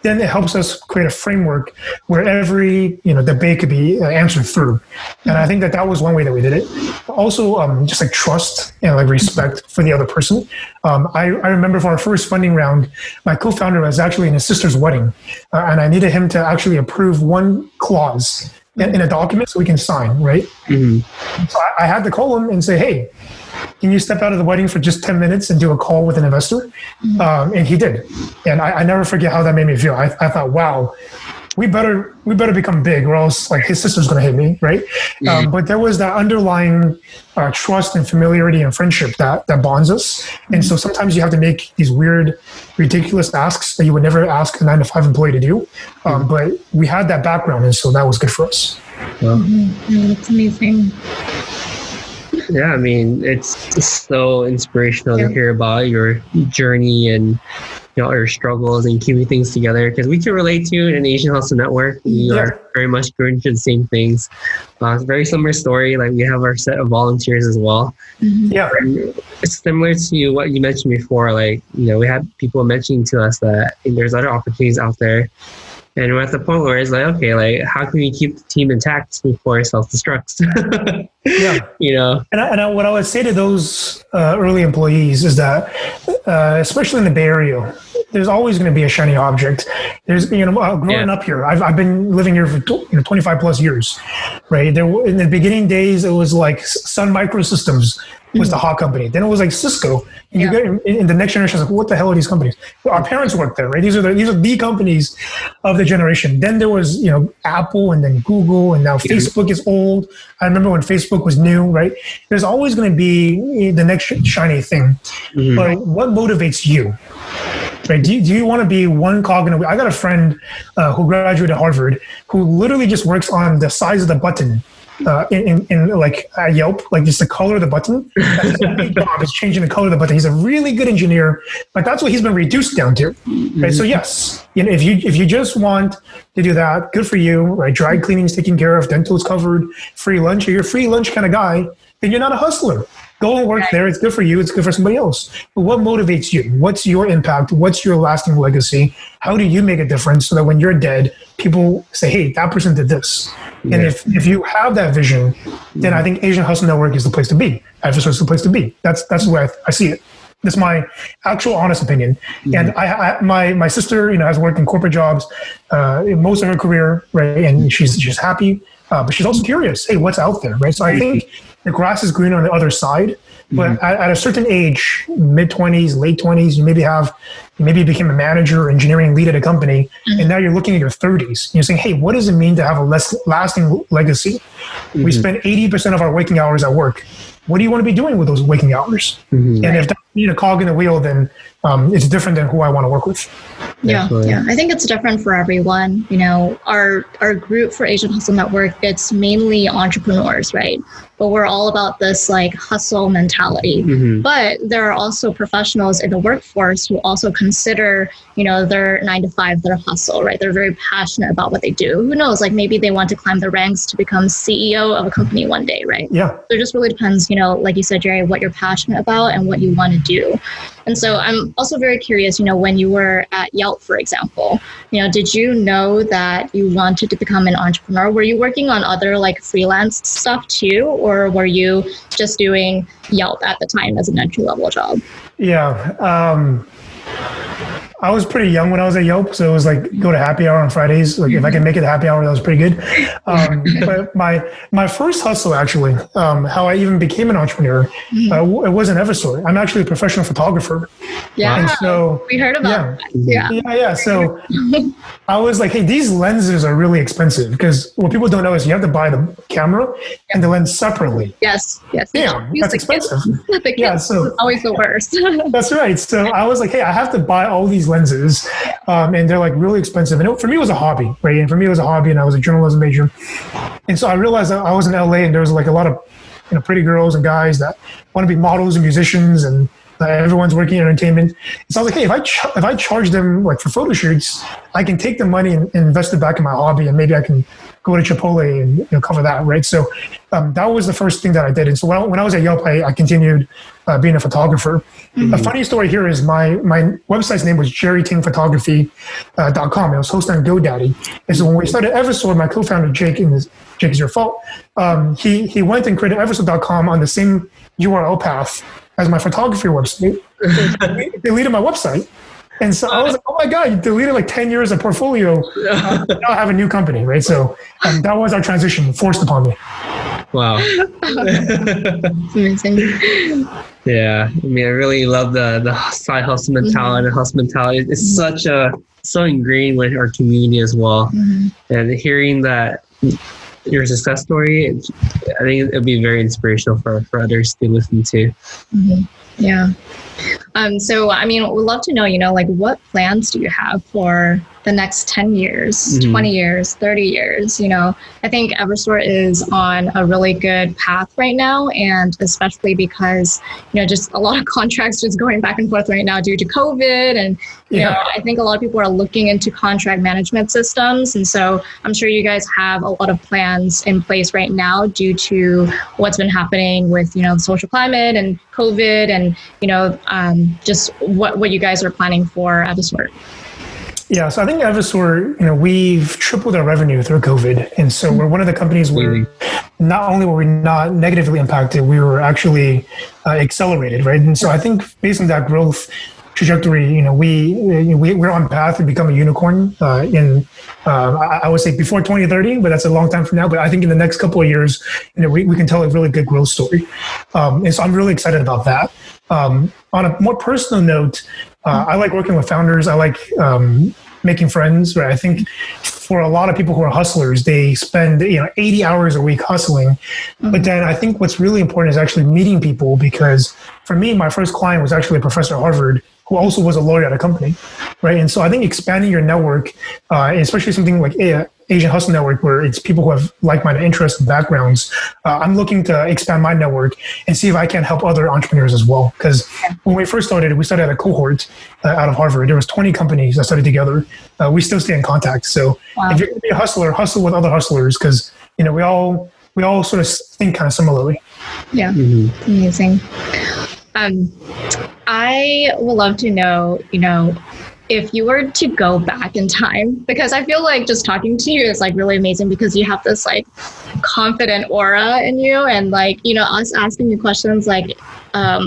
then it helps us create a framework where every debate could be answered through. And I think that was one way that we did it. Also, just like trust and like respect for the other person. I remember for our first funding round, my co-founder was actually in his sister's wedding, and I needed him to actually approve one clause in a document so we can sign, right? So I had to call him and say, hey, can you step out of the wedding for just 10 minutes and do a call with an investor? And he did. And I never forget how that made me feel. I thought, wow, we better become big or else like his sister's going to hit me, right? But there was that underlying trust and familiarity and friendship that bonds us. And so sometimes you have to make these weird, ridiculous asks that you would never ask a 9-to-5 employee to do. But we had that background, and so that was good for us. That's amazing. Yeah, I mean, it's so inspirational to hear about your journey and your struggles and keeping things together, because we can relate to you in Asian Hustle Network. We are very much going through the same things. It's a very similar story. Like we have our set of volunteers as well. Yeah. And it's similar to what you mentioned before. Like, we had people mentioning to us that there's other opportunities out there. And we're at the point where it's like, okay, like how can we keep the team intact before it self-destructs? Yeah. And what I would say to those early employees is that, especially in the Bay Area, there's always going to be a shiny object. There's, growing up here, I've been living here for 25 plus years, right? In the beginning days, it was like Sun Microsystems was the hot company. Then it was like Cisco. And you get in the next generation, like, what the hell are these companies? Well, our parents worked there, right? These are the companies of the generation. Then there was, Apple, and then Google, and now Facebook is old. I remember when Facebook was new, right? There's always going to be the next shiny thing. But what motivates you? Right? Do you want to be one cog in a wheel? I got a friend who graduated Harvard who literally just works on the size of the button in like Yelp, like just the color of the button. That's his only job, is changing the color of the button. He's a really good engineer, but that's what he's been reduced down to. Right? So yes, if you just want to do that, good for you. Right? Dry cleaning is taken care of, dental is covered, free lunch. If you're a free lunch kind of guy, then you're not a hustler. Go and work there. It's good for you. It's good for somebody else. But what motivates you? What's your impact? What's your lasting legacy? How do you make a difference so that when you're dead, people say, hey, that person did this. And if you have that vision, then I think Asian Hustle Network is the place to be. Evisort is the place to be. That's the way I see it. That's my actual honest opinion. And my sister, has worked in corporate jobs in most of her career, right? And she's happy, but she's also curious. Hey, what's out there, right? So I think the grass is green on the other side. But at a certain age, mid-20s, late 20s, maybe you became a manager or engineering lead at a company, and now you're looking at your 30s. And you're saying, hey, what does it mean to have a lasting legacy? We spend 80% of our waking hours at work. What do you want to be doing with those waking hours? And if that's a cog in the wheel, then it's different than who I want to work with. Yeah. I think it's different for everyone. Our group for Asian Hustle Network, it's mainly entrepreneurs, right? But we're all about this like hustle mentality. But there are also professionals in the workforce who also consider, their 9 to 5, their hustle, right? They're very passionate about what they do. Who knows? Like maybe they want to climb the ranks to become CEO of a company one day, right? Yeah. So it just really depends, like you said, Jerry, what you're passionate about and what you want to do. And so I'm also very curious, when you were at Yelp, for example, did you know that you wanted to become an entrepreneur? Were you working on other like freelance stuff too? Or were you just doing Yelp at the time as an entry-level job? Yeah. I was pretty young when I was at Yelp, so it was like go to happy hour on Fridays. Like if I can make it happy hour, that was pretty good. But my first hustle, actually, how I even became an entrepreneur, it wasn't Evisort. I'm actually a professional photographer. Yeah, and so we heard about that. Yeah. So I was like, hey, these lenses are really expensive, because what people don't know is you have to buy the camera and the lens separately. Yes. Damn, that's expensive. So always the worst. That's right. So I was like, hey, I have to buy all these lenses, and they're like really expensive. And for me, it was a hobby, right? And for me, it was a hobby, and I was a journalism major. And so I realized that I was in LA, and there was like a lot of pretty girls and guys that want to be models and musicians, and everyone's working in entertainment. So I was like, hey, if I charge them like for photo shoots, I can take the money and invest it back in my hobby, and maybe I can go to Chipotle and cover that, right? So that was the first thing that I did. And so when I was at Yelp, I continued being a photographer. A funny story here is my website's name was jerrytingphotography.com. It was hosted on GoDaddy. And so when we started Evisort, my co-founder, Jake is your fault, he went and created Evisort.com on the same URL path as my photography website. They deleted my website. And so I was like, oh my God, you deleted like 10 years of portfolio. Now I have a new company, right? So that was our transition forced upon me. Wow. That's amazing. Yeah. I mean, I really love the side hustle mentality. The hustle mentality is so ingrained with our community as well. And hearing that your success story, I think it'll be very inspirational for others to listen to. Yeah. So, I mean, we'd love to know, like what plans do you have for the next 10 years, 20 years, 30 years, I think Evisort is on a really good path right now. And especially because, just a lot of contracts just going back and forth right now due to COVID. And, I think a lot of people are looking into contract management systems. And so I'm sure you guys have a lot of plans in place right now due to what's been happening with, the social climate and COVID and, just what you guys are planning for Evisort. Yeah, so I think Evisort, we've tripled our revenue through COVID. And so we're one of the companies where not only were we not negatively impacted, we were actually accelerated, right? And so I think based on that growth trajectory, we're on path to become a unicorn I would say before 2030, but that's a long time from now. But I think in the next couple of years, we can tell a really good growth story. And so I'm really excited about that. On a more personal note, I like working with founders. I like making friends, right? I think for a lot of people who are hustlers, they spend 80 hours a week hustling. But then I think what's really important is actually meeting people, because for me, my first client was actually a professor at Harvard who also was a lawyer at a company, right? And so I think expanding your network, especially something like Asian Hustle Network, where it's people who have like-minded interests and backgrounds, I'm looking to expand my network and see if I can help other entrepreneurs as well. Because when we first started, we started at a cohort out of Harvard. There was 20 companies that started together. We still stay in contact. So if you're going to be a hustler, hustle with other hustlers, because we all sort of think kind of similarly. Yeah, amazing. I would love to know, if you were to go back in time, because I feel like just talking to you is like really amazing, because you have this like confident aura in you, and like, us asking you questions like,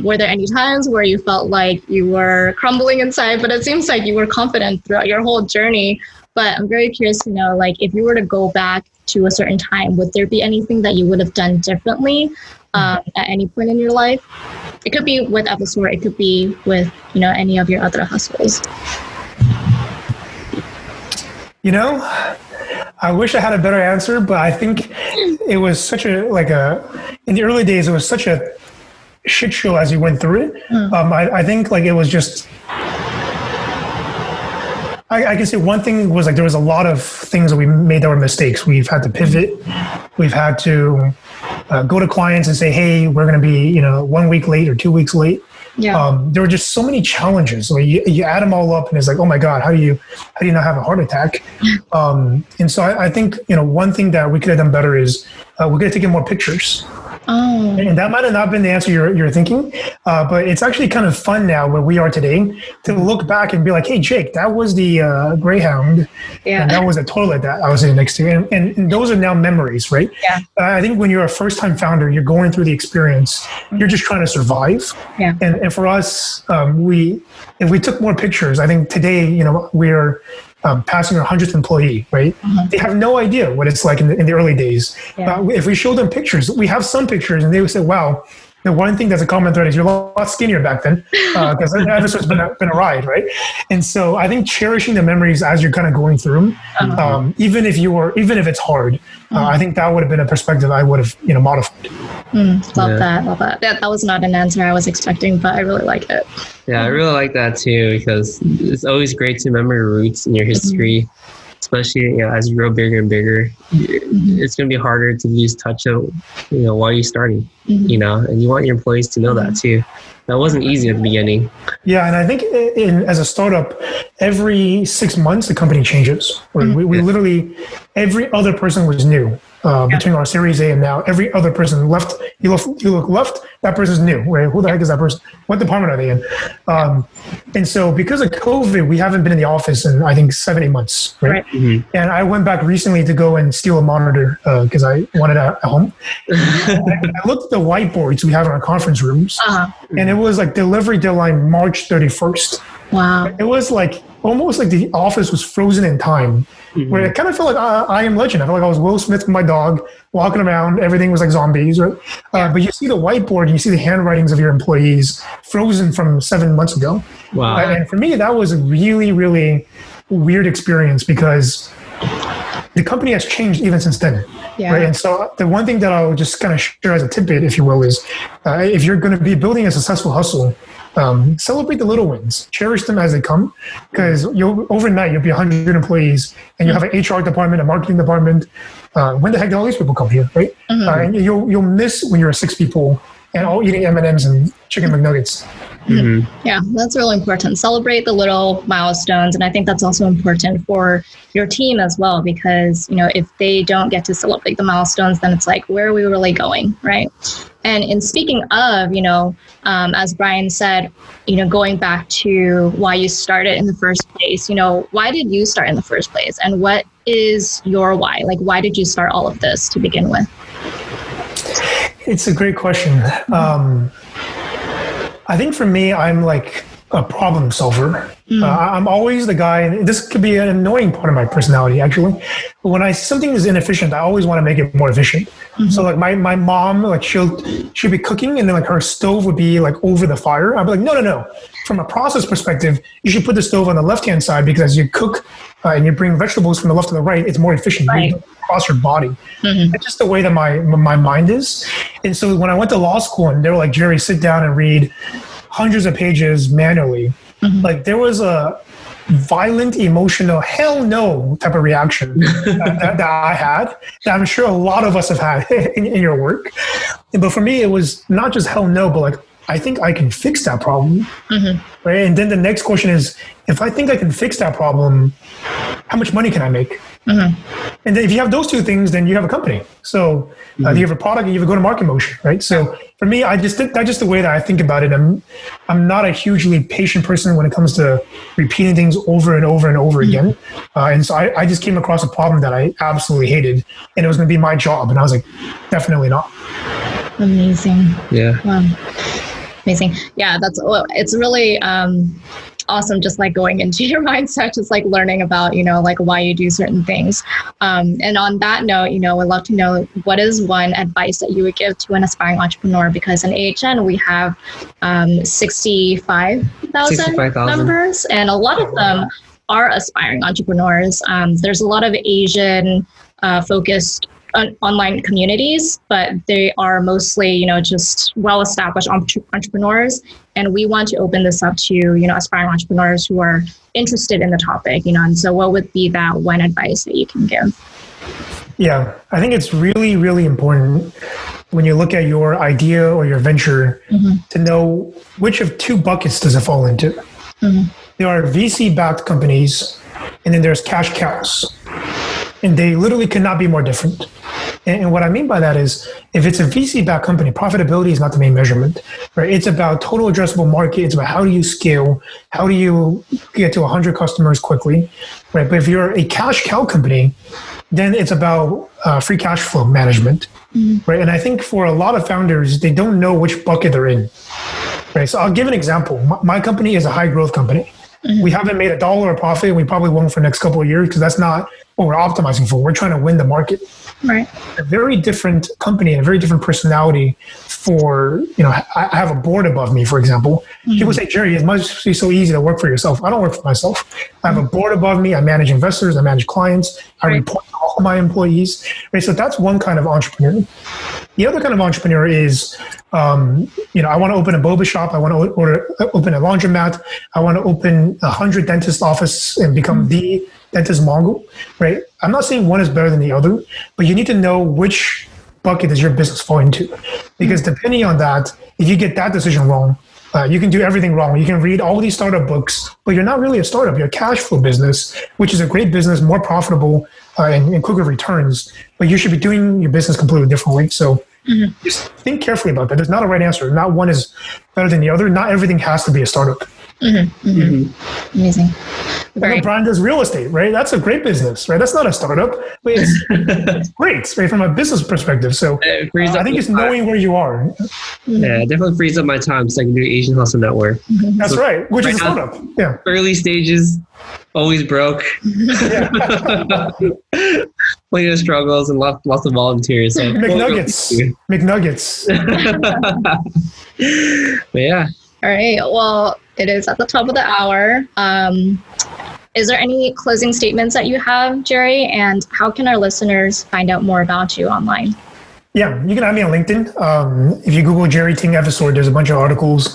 were there any times where you felt like you were crumbling inside? But it seems like you were confident throughout your whole journey. But I'm very curious to know, like, if you were to go back to a certain time, would there be anything that you would have done differently at any point in your life? It could be with Evisort, it could be with, any of your other hustles. I wish I had a better answer, but I think it was such in the early days, it was such a shit show as you went through it. I think like it was just, I can say one thing was like there was a lot of things that we made that were mistakes. We've had to pivot. We've had to go to clients and say, hey, we're going to be 1 week late or 2 weeks late. Yeah. There were just so many challenges. So you add them all up and it's like, oh my God, how do you not have a heart attack? And so I think one thing that we could have done better is we could have taken more pictures. Oh. And that might have not been the answer you're thinking, but it's actually kind of fun now where we are today to look back and be like, hey, Jake, that was the Greyhound, and that was a toilet that I was sitting next to. And those are now memories, right? Yeah. I think when you're a first-time founder, you're going through the experience, you're just trying to survive. Yeah. And for us, if we took more pictures, I think today, we're passing our 100th employee, right? They have no idea what it's like in the early days. Yeah. If we show them pictures, we have some pictures and they would say, wow, the one thing that's a common thread is you're a lot skinnier back then, because Evisort's been a ride, right? And so I think cherishing the memories as you're kind of going through them, even if it's hard, I think that would have been a perspective I would have, modified. Love that. That was not an answer I was expecting, but I really like it. Yeah, I really like that too, because it's always great to remember your roots and your history. Especially as you grow bigger and bigger, it's going to be harder to lose touch of, while you're starting, and you want your employees to know that too. That wasn't easy at the beginning. Yeah, and I think as a startup, every 6 months the company changes. We literally, every other person was new. Between our Series A and now, every other person left. You look left, that person's new. Right? Who the heck is that person? What department are they in? And so because of COVID, we haven't been in the office in, I think, 7-8 months. Right? And I went back recently to go and steal a monitor because I wanted it at home. I looked at the whiteboards we have in our conference rooms, and it was like delivery deadline March 31st. Wow. It was like almost like the office was frozen in time, where it kind of felt like I Am Legend. I felt like I was Will Smith with my dog walking around. Everything was like zombies, right? But you see the whiteboard and you see the handwritings of your employees frozen from 7 months ago. Wow. And for me, that was a really, really weird experience because the company has changed even since then. Yeah. Right. And so the one thing that I'll just kind of share as a tidbit, if you will, is if you're going to be building a successful hustle, Celebrate the little wins, cherish them as they come, because overnight you'll be 100 employees and you have an HR department, a marketing department. When the heck did all these people come here, right? And you'll miss when you're 6 people and all eating M&Ms and chicken McNuggets. Yeah, that's really important. Celebrate the little milestones. And I think that's also important for your team as well, because, if they don't get to celebrate the milestones, then it's like, where are we really going, right? And in speaking of, as Brian said, going back to why you started in the first place, why did you start in the first place? And what is your why? Like, why did you start all of this to begin with? It's a great question. I think for me, I'm like a problem solver. I'm always the guy, and this could be an annoying part of my personality, actually. But when something is inefficient, I always want to make it more efficient. So like my mom, like she'll be cooking, and then like her stove would be like over the fire. I'd be like, no. From a process perspective, you should put the stove on the left-hand side, because as you cook and you bring vegetables from the left to the right, it's more efficient. Right. You don't cross your body. It's just the way that my mind is. And so when I went to law school and they were like, Jerry, sit down and read hundreds of pages manually, like there was a violent, emotional, hell no type of reaction that I had, that I'm sure a lot of us have had in your work. But for me, it was not just hell no, but like, I think I can fix that problem. Right? And then the next question is, if I think I can fix that problem, how much money can I make? And then if you have those two things, then you have a company. So you have a product and you have a go-to-market motion, right? So for me, that's just the way that I think about it. I'm not a hugely patient person when it comes to repeating things over and over and over again. And so I just came across a problem that I absolutely hated, and it was going to be my job. And I was like, definitely not. Amazing. Yeah. Wow. Amazing. Yeah, it's really awesome, just like going into your mindset, just like learning about, like why you do certain things. And on that note, I'd love to know, what is one advice that you would give to an aspiring entrepreneur? Because in AHN, we have 65,000 members, and a lot of them are aspiring entrepreneurs. There's a lot of Asian focused online communities, but they are mostly, just well-established entrepreneurs. And we want to open this up to, aspiring entrepreneurs who are interested in the topic, and so what would be that one advice that you can give? Yeah, I think it's really, really important when you look at your idea or your venture to know which of 2 buckets does it fall into. There are VC-backed companies, and then there's cash cows. And they literally could not be more different. And what I mean by that is, if it's a VC-backed company, profitability is not the main measurement, right? It's about total addressable market. It's about how do you scale? How do you get to 100 customers quickly, right? But if you're a cash cow company, then it's about free cash flow management, right? And I think for a lot of founders, they don't know which bucket they're in, right? So I'll give an example. My company is a high growth company. We haven't made $1 of profit, and we probably won't for the next couple of years, because that's not what we're optimizing for. We're trying to win the market. Right. A very different company and a very different personality for, I have a board above me, for example. People say, Jerry, it must be so easy to work for yourself. I don't work for myself. I have a board above me. I manage investors. I manage clients. I report to all of my employees. Right. So that's one kind of entrepreneur. The other kind of entrepreneur is, I want to open a boba shop. I want to open a laundromat. I want to open 100 dentist office and become the dentist mogul, right? I'm not saying one is better than the other, but you need to know which bucket does your business fall into. Because depending on that, if you get that decision wrong, you can do everything wrong. You can read all these startup books, but you're not really a startup. You're a cash flow business, which is a great business, more profitable and quicker returns, but you should be doing your business completely differently. So just think carefully about that. There's not a right answer. Not one is better than the other. Not everything has to be a startup. Amazing. Brian does real estate, right? That's a great business, right? That's not a startup, but it's great, right? From a business perspective. So I think it's knowing where you are. Yeah, it definitely frees up my time so I can do Asian Hustle Network. That's right, which is a startup. Yeah. Early stages, always broke. Plenty of struggles and lots of volunteers. So McNuggets. But yeah. All right. Well, it is at the top of the hour. Is there any closing statements that you have, Jerry? And how can our listeners find out more about you online? Yeah, you can add me on LinkedIn. If you Google Jerry Ting Evisort, there's a bunch of articles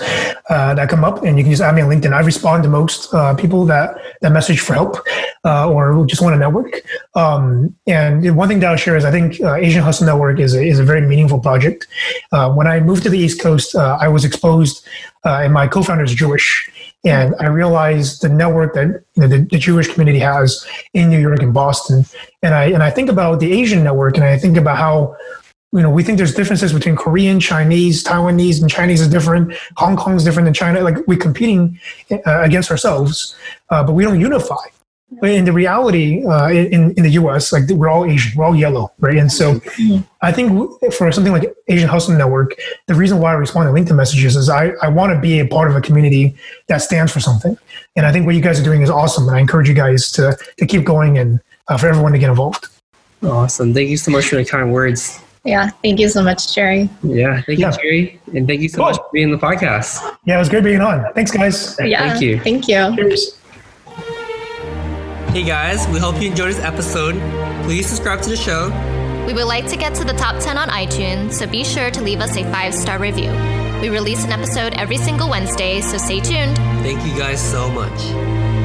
that come up, and you can just add me on LinkedIn. I respond to most people that message for help or just want to network. And one thing that I'll share is I think Asian Hustle Network is a very meaningful project. When I moved to the East Coast, I was exposed, and my co-founder is Jewish. And I realized the network that the Jewish community has in New York and Boston. And I think about the Asian network, and I think about how we think there's differences between Korean, Chinese, Taiwanese, and Chinese is different. Hong Kong is different than China. Like we're competing against ourselves, but we don't unify. But in the reality, in the U.S., like we're all Asian, we're all yellow, right? And so, I think for something like Asian Hustle Network, the reason why I respond to LinkedIn messages is I want to be a part of a community that stands for something. And I think what you guys are doing is awesome, and I encourage you guys to keep going and for everyone to get involved. Awesome! Thank you so much for the kind words. Yeah, thank you so much, Jerry. Yeah, thank you, Jerry. And thank you so much for being on the podcast. Yeah, it was great being on. Thanks, guys. Yeah, thank you. Thank you. Cheers. Hey, guys, we hope you enjoyed this episode. Please subscribe to the show. We would like to get to the top 10 on iTunes, so be sure to leave us a 5-star review. We release an episode every single Wednesday, so stay tuned. Thank you guys so much.